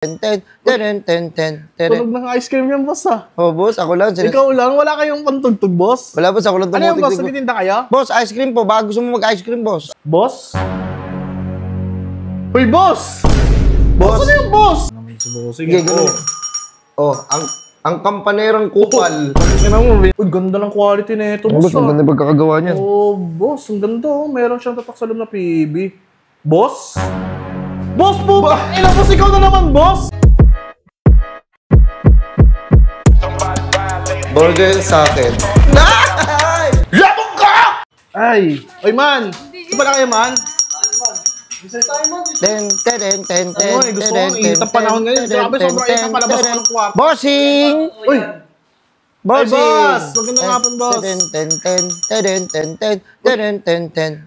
Tunog ng ice cream yan, boss, ha? Oh, boss, ako lang. Ikaw lang? Wala kayong pantugtog, boss? Wala, boss, ako lang Ano yung boss? tumutig. Nagtitinda kayo? Boss, ice cream po. Baka gusto mo mag-ice cream, boss. Boss? Uy, boss! Boss? Ano yung boss? Sige, ganun. Oh, ang kampanerang kupal. Uy, ganda ng quality na ito, boss. Boss, ang ganda pagkakagawa niyan. Oh, boss, ang ganda, oh. Meron siyang tatak sa loob na PB. Boss? Boss po ba? Ilang boss, ikaw na naman, boss! Burger sa akin. Ay! Labog ka! Ay! Oy, man! Ito pala kayo, man? Oy, gusto ko, init ang panahon ngayon. Grabe, sobrang init ang palabas ko ng kwarto. Bossing! Uy! Bossing! boss! Magandang hapon, boss.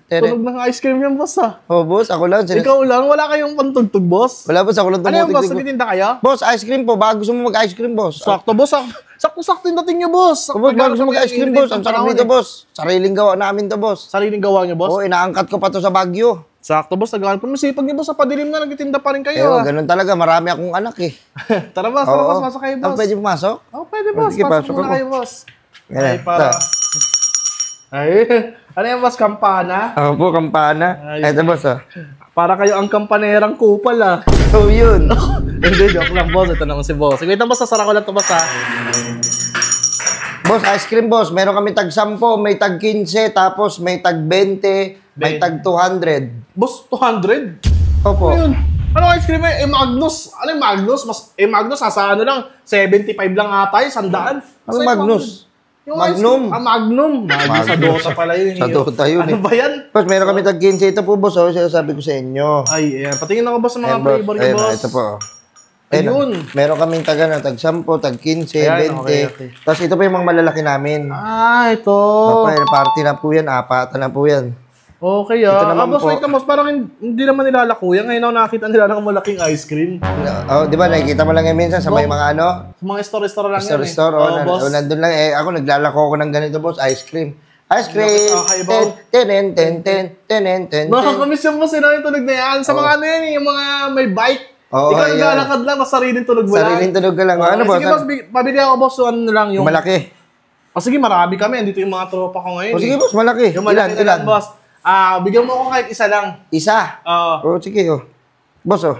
Tunog ng ice cream yan, boss, ha? Oh, boss, ako lang. Ikaw lang? Wala kayong pantugtog, boss? Wala, boss, ako lang Ano yung boss? tumutig. Nagtitinda kayo? Boss, ice cream po. Baka gusto mo mag-ice cream, boss. Sakto, boss. Sakto-sakto yung dating nyo, boss. Oh, boss, baka gusto mo mag-ice cream, boss. Ang sarap nito, boss. Sariling gawa namin to, boss. Sariling gawa nyo, boss? Oo, inaangkat ko pa to sa Baguio. Sakto, boss. Nagawan po. Masipag nyo, boss. Sa padilim na, nagtitinda pa rin Eh, kayo, ha? ganun talaga. Marami akong anak, eh. Tara, boss. Tara, boss. Pasok kayo, boss. Pwede pumasok? Oh, pwede, boss. Sige, Pasok pasok muna ako. kayo, boss. Yan, Ay, para... Ay, ano yan, boss? Kampana? Ako po, kampana. Ay. Ito, boss, oh. Para kayo ang kampanerang kupal, ah. So, yun. Hindi, joke lang, boss. Ito naman si boss. Wait lang, boss. Sasara ko lang ito, boss, ha? Boss, ice cream, boss. Meron kami tag 10, may tag 15, tapos may tag 20, may tag 200. Boss, 200? Opo. Ano yun? Ano ice cream eh? Magnus. Ano yung Magnus? Magnus, nasa ano lang, 75 lang ata yun, 100. Ano Magnus? Yung Magnum. Magnum. Magnus sa Dota pala yun. Sa Dota yun, Ano ba yan? Boss, meron kami tag 15. Ito po, boss, oh. Sinasabi ko sa inyo. Ay, ayan. Patingin ako, boss, sa mga Ayan, boss. flavor niyo, Ayan, boss. ito po. Ayun. Meron kaming tag 10, tag 15, Ayan, 20. okay. Tapos ito pa yung mga malalaki namin. Ah, ito. Opo, party na po yan. Apatan na po yan. Okay, Ito naman boss, po. wait lang, boss. Parang hindi naman nilalako yan. Ngayon ako nakita nila ng malaking ice cream. Oh, di ba, nakikita mo lang yan minsan sa may mga ano? Sa mga store-store lang yan, Store, eh. Oo, boss. nandun lang. Eh, ako naglalako ko ng ganito, boss. Ice cream. Ice cream. Nakakaibaw. Ten. Nakakamiss yung boss, yung tunog na yan. Sa mga ano yan, yung mga may bike. Oo, Ikaw ayan. naglalakad lang, mas sariling tunog mo lang. Sariling tunog ka lang. Okay, Ano, boss? sige, boss, pabili ako, boss, so ano lang yung... Malaki. Sige, marami kami. Andito yung mga tropa ko ngayon. O, sige, boss, malaki. Yung malaki Ilan? ilan, boss. Bigyan mo ako kahit isa lang. Isa. Oo. O, sige, oh. Boss, oh.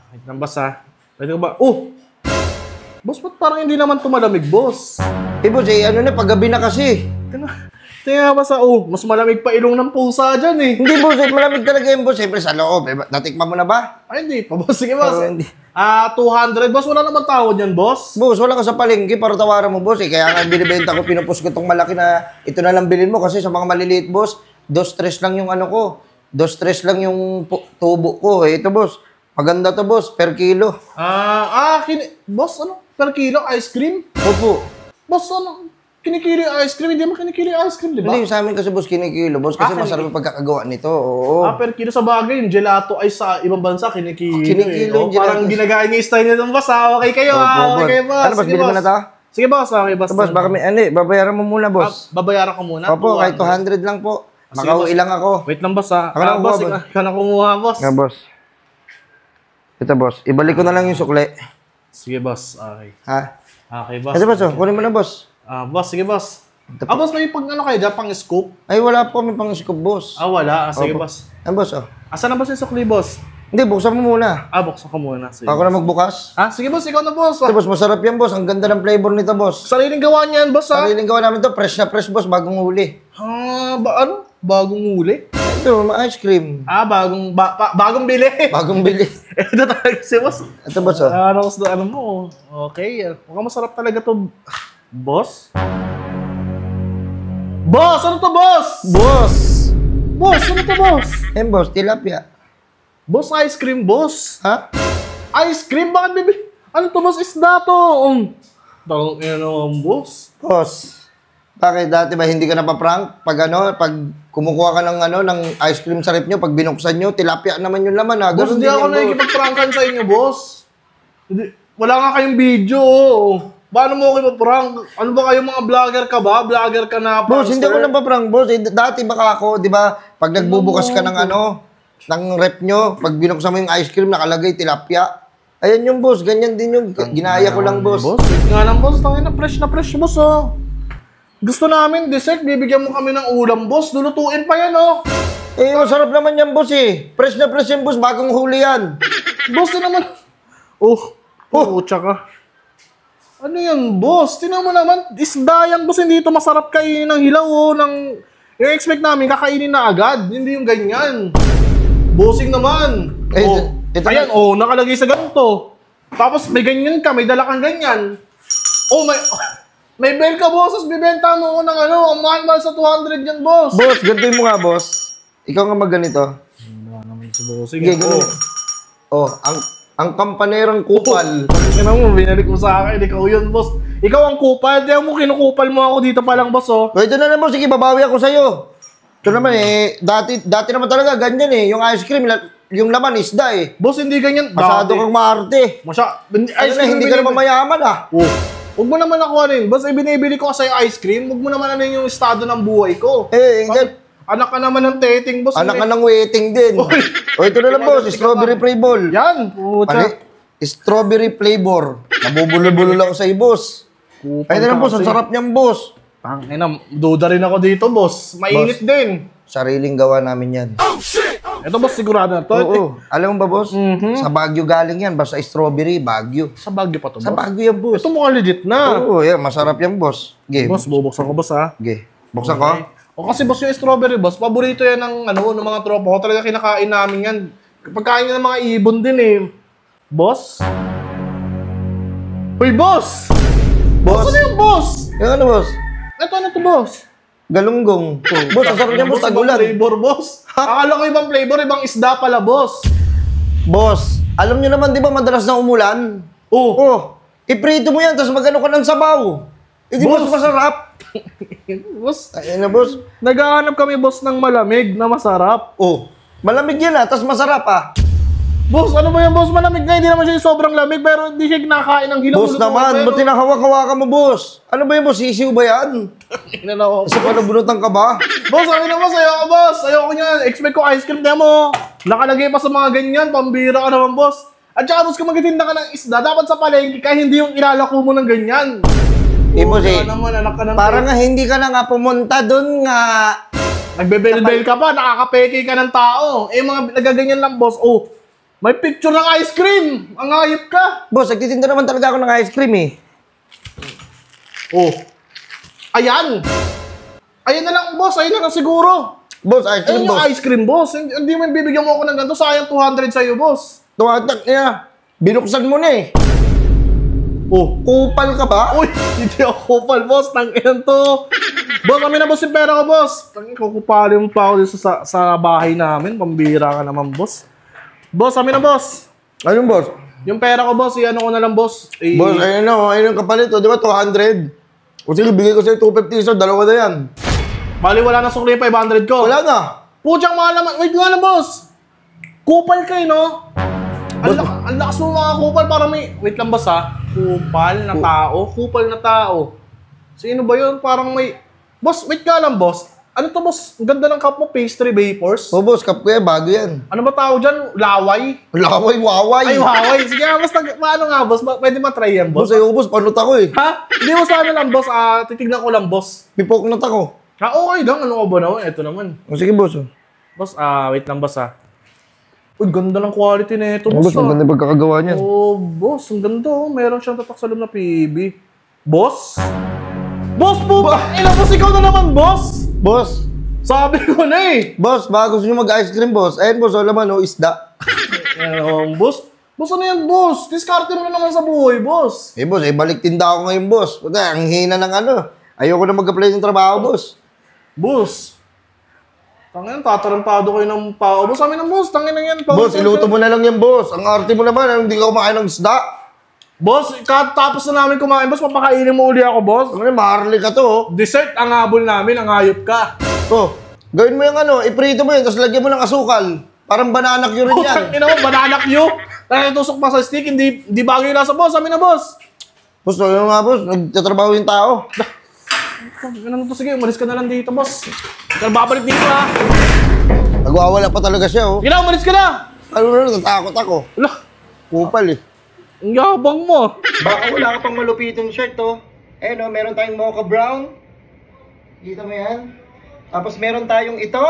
Kahit lang, boss, ha. Pwede ko ba? Boss, ba't parang hindi naman tumalamig, boss? Eh, boss, ano na, paggabi na kasi. Tingnan ba sa, mas malamig pa ilong ng pusa dyan, eh. Hindi, boss, malamig talaga yung boss. Siyempre, sa loob. Natikman mo na ba? Ay, hindi pa, boss. Sige, boss. Hindi. 200, boss. Wala naman tawad yan, boss. Boss, wala ka sa palengke para tawaran mo, boss. Eh, kaya nga binibenta ko, pinupos ko itong malaki na ito na lang bilhin mo kasi sa mga maliliit, boss, 2-3 lang yung ano ko. 2-3 lang yung tubo ko. Eh, ito, boss. Maganda to, boss. Per kilo. Boss, ano? Per kilo ice cream? Opo. Boss, ano? Kinikili ice cream? Hindi mo kinikili ice cream, di ba? Hindi, sa amin kasi, boss, kinikilo. Boss, kasi masarap yung pagkakagawa nito. Oo. Per kilo sa bagay. Yung gelato ay sa ibang bansa, kinikilo. Kinikilo yung gelato. Parang ginagaya niya yung style nito, boss. Okay kayo, Opo, Okay kayo, boss. Ano, boss? Sige, Bili mo na to? Sige, boss. Okay, boss. Boss, baka may, babayaran mo muna, boss. Babayaran ko muna. Opo, kahit 200 lang po. Makauwi lang ako. Wait lang, boss, ha. Ako na Boss, kumuha, boss. ikaw na kumuha, boss. Nga, boss. Ito, boss. Ibalik ko na lang yung sukli. Sige, boss. Okay. Ha? Okay, boss. Ito, boss, oh. Kunin mo na, boss. Boss, sige, boss. Boss, may pag ano kayo dyan, pang scoop? Ay, wala po kami pang scoop, boss. Wala. Sige, Opo. boss. Ano, boss, oh. Asan na ba si sukli, boss? Hindi, buksan mo muna. Buksan ko muna. Sige. Ako na magbukas. Sige, boss. Ikaw na, boss. Ito, boss, masarap yan, boss. Ang ganda ng flavor nito, boss. Sariling gawa niyan, boss, ha? Sariling gawa namin to. Fresh na fresh, boss. Bagong huli. Ano? Bagong huli? Ito, ice cream. Bagong bili. Bagong bili. Ito talaga si boss. Ito, boss, oh. Ano mo? Okay. Mukhang masarap talaga to. Boss? Boss! Ano to, boss? Boss! Boss, ano to, boss? Boss, tilapia. Boss, ice cream, boss. Ha? Ice cream? Bakit bibi? Ano to, boss? Isda to. Tawag boss. Boss. Bakit dati ba hindi ka napaprank? Pag kumukuha ka ng ice cream sa rep nyo, pag binuksan nyo, tilapia naman yung laman, ha? Boss, Ganun hindi din ako yan, boss. nakikipag-prankan sa inyo, boss. Wala nga kayong video. Paano mo kayo prank? Ano ba kayo, mga vlogger ka ba? Vlogger ka na, Boss, hindi ako napaprank, boss. Dati baka ako, di ba, pag nagbubukas ka ng ng rep nyo, pag binuksan mo yung ice cream, nakalagay tilapia. Ayan yung boss, ganyan din yung ginaya ko lang, boss. Boss, wait nga lang, boss. Tangin na fresh, boss, oh. Gusto namin, dessert, bibigyan mo kami ng ulam, boss. Lulutuin pa yan, oh. Eh, masarap naman yan, boss, eh. Fresh na fresh yan, boss. Bagong huli yan. Boss, na naman. Tsaka. Ano yan, boss? Tingnan mo naman, isda yan, boss. Hindi ito masarap kainin ng hilaw, oh. Yung expect namin, kakainin na agad. Hindi yung ganyan. Bossing naman. Ito Ayan, nakalagay sa ganito. Tapos may ganyan ka, may dala kang ganyan. May bell ka, boss. Tapos bibenta mo ko ng ang mahal sa 200 yan, boss. Boss, ganitoy mo nga, boss. Ikaw nga magganito. Wala naman si bossing. Sige, ganun. Ang kampanerang kupal. Tingnan mo, binalik mo sa akin. Ikaw yun, boss. Ikaw ang kupal. Tingnan mo, kinukupal mo ako dito pa lang, boss, oh. O, ito na naman, sige, babawi ako sa'yo. Ito naman, dati naman talaga, ganyan, yung ice cream, yung laman, isda, Boss, hindi ganyan. Masyado kang maarte. Hindi ka naman mayaman, Huwag mo naman ako boss, binibili ko sa'yo ice cream. Huwag mo naman yung estado ng buhay ko. Anak ka naman ng teting, boss. Anak ka ng waiting din. O, ito na lang, boss, strawberry flavor. Yan, puta. Strawberry flavor. Nabubulo-bulo lang sa'yo, boss. Ay, na lang, boss, ang sarap niyang, boss. Duda rin ako dito, boss. Mainit din. Sariling gawa namin yan. Ito, boss, sigurado na to. Oo. Alam mo ba, boss? Sa Baguio galing yan. Basta strawberry, Baguio. Sa Baguio pa to, boss? Sa Baguio yan, boss. Ito mukhang legit na. Oo, yan. Masarap yan, boss. Okay. Boss, bubuksan ko, boss, ha? Okay. Buksan ko? Kasi, boss, yung strawberry, boss, paborito yan ng mga tropa ko. Talaga kinakain namin yan. Pagkain yan ng mga ibon din, Boss? Uy, boss! Boss? Ano yung boss? Yung ano, boss? Ito, ano to, boss? Galunggong. Boss, ang sarap niya, boss, tagulan. Flavor, boss. Akala ko ibang flavor, ibang isda pala, boss. Boss, alam niyo naman, di ba, madalas na umulan? Oh. Iprito mo yan, tapos magano ka ng sabaw. Hindi boss, masarap. Boss, Ayun na, boss. naghahanap kami, boss, ng malamig na masarap. Malamig yan, tapos masarap, Boss, ano ba yan, boss? Malamig na, hindi naman siya yung sobrang lamig, pero hindi siya kinakain ng hilaw. Boss naman, ba't tinahawak-hawakan mo, boss? Ano ba yan, boss? Sisiw ba yan? Kasi panabunutan ka ba? Boss, ano naman sa'yo, boss? Ayoko niyan. Expect ko ice cream, mo. Nakalagay pa sa mga ganyan, pambira ka naman, boss. At saka, boss, kung magtitinda ka ng isda, dapat sa palengke ka, hindi yung ilalako mo ng ganyan. Boss, Naman, anak ka ng parang nga hindi ka na nga pumunta dun nga. Nagbebel-bel ka pa, nakakapeke ka ng tao. Mga nagaganyan lang, boss. May picture ng ice cream! Ang hayop ka! Boss, nagtitinda naman talaga ako ng ice cream, Ayan! Ayan na lang, boss. Ayan na lang siguro. Boss, ice cream, Ayun yung boss. ice cream, boss. Hindi mo bibigyan mo ako ng ganito. Sayang 200 sa'yo, boss. Tumatak niya. Binuksan mo na Kupal ka ba? Uy, hindi ako kupal, boss. Tangin to. Boss, kami na, boss, yung pera ko, boss. Tangin, kukupalin mo pa ako dito sa bahay namin. Pambira ka naman, boss. Boss, kami na, boss. Anong boss? Yung pera ko, boss, ano ko na lang, boss. Boss, ayun yung kapalit, di ba? 200. O sige, bigay ko sa'yo 250, so dalawa na yan. Bali, wala na sukli yung 500 ko. Wala na. Putsang mahal naman. Wait nga na, boss. Kupal kayo, no? Ang lakas mo mga kupal para may... Wait lang, boss, ha? Kupal na tao? Kupal na tao. Sino ba yun? Parang may... Boss, wait nga lang, boss. Ano to, boss? Ang ganda ng cup mo, pastry vapors. Boss, cup ko yan, bago yan. Ano ba tawag dyan? Laway? Laway, waway. Ay, waway. Sige nga, boss. Paano nga, boss? Pwede matry yan, boss? Boss, ayaw, boss, panot ako Ha? Hindi mo sa ano lang, boss. Titignan ko lang, boss. Pipoknot ako. Okay lang. Ano ka ba naman? Ito naman. O sige, boss. Boss, wait lang, boss, Uy, ganda ng quality na ito, Boss, ang ganda yung pagkakagawa niyan. Boss, ang ganda, Meron siyang tatak sa loob na PB. Boss? Boss po! Ilang boss, ikaw na naman, boss! Boss, Sabi ko na boss, baka gusto nyo mag-ice cream, boss. Ayun, boss, wala man, isda. Boss? Boss, ano yan, boss? Diskarte mo na naman sa buhay, boss. Boss, balik tinda ako ngayon, boss. Puta, ang hina ng Ayoko na mag-apply ng trabaho, boss. Boss? Tangin, tatarantado kayo ng pao. Boss, kami ng boss. Tangin na yan. Boss, iluto mo na lang yan, boss. Ang arte mo naman, hindi ka kumakain ng isda. Boss, tapos na namin kumain, boss. Papakainin mo uli ako, boss. Ano, maharli ka to, Dessert ang habol namin. Ang hayop ka. Gawin mo yung iprito mo yun, tapos lagyan mo ng asukal. Parang banana cue rin yan. Putang ina mo, banana Q. Tusok pa sa stick, hindi bagay na sa boss. Kami na, boss. Boss, ano nga, boss? Nagtatrabaho yung tao. Ano to? Sige, umalis ka na lang dito, boss. Pero babalik dito, ha. Nagwawala pa talaga siya, Sige na, umalis ka na. Ano na, natatakot ako. Ala, Kupal, Ang yabang mo. Baka wala ka pang malupitin shirt, oh. Ayun, oh, meron tayong mocha brown. Kita mo yan? Tapos meron tayong ito.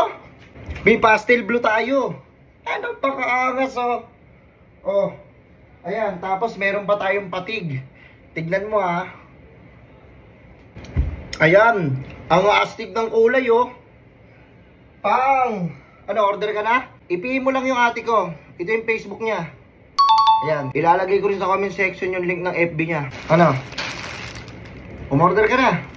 May pastel blue tayo. Ano pa kaangas, oh. Oh. Ayan, tapos meron pa tayong patig. Tignan mo, ha. Ayan. Ang astig ng kulay, oh. Pang! Ano, order ka na? I-PM mo lang yung ate ko. Ito yung Facebook niya. Ayan. Ilalagay ko rin sa comment section yung link ng FB niya. Ano? Umorder ka na?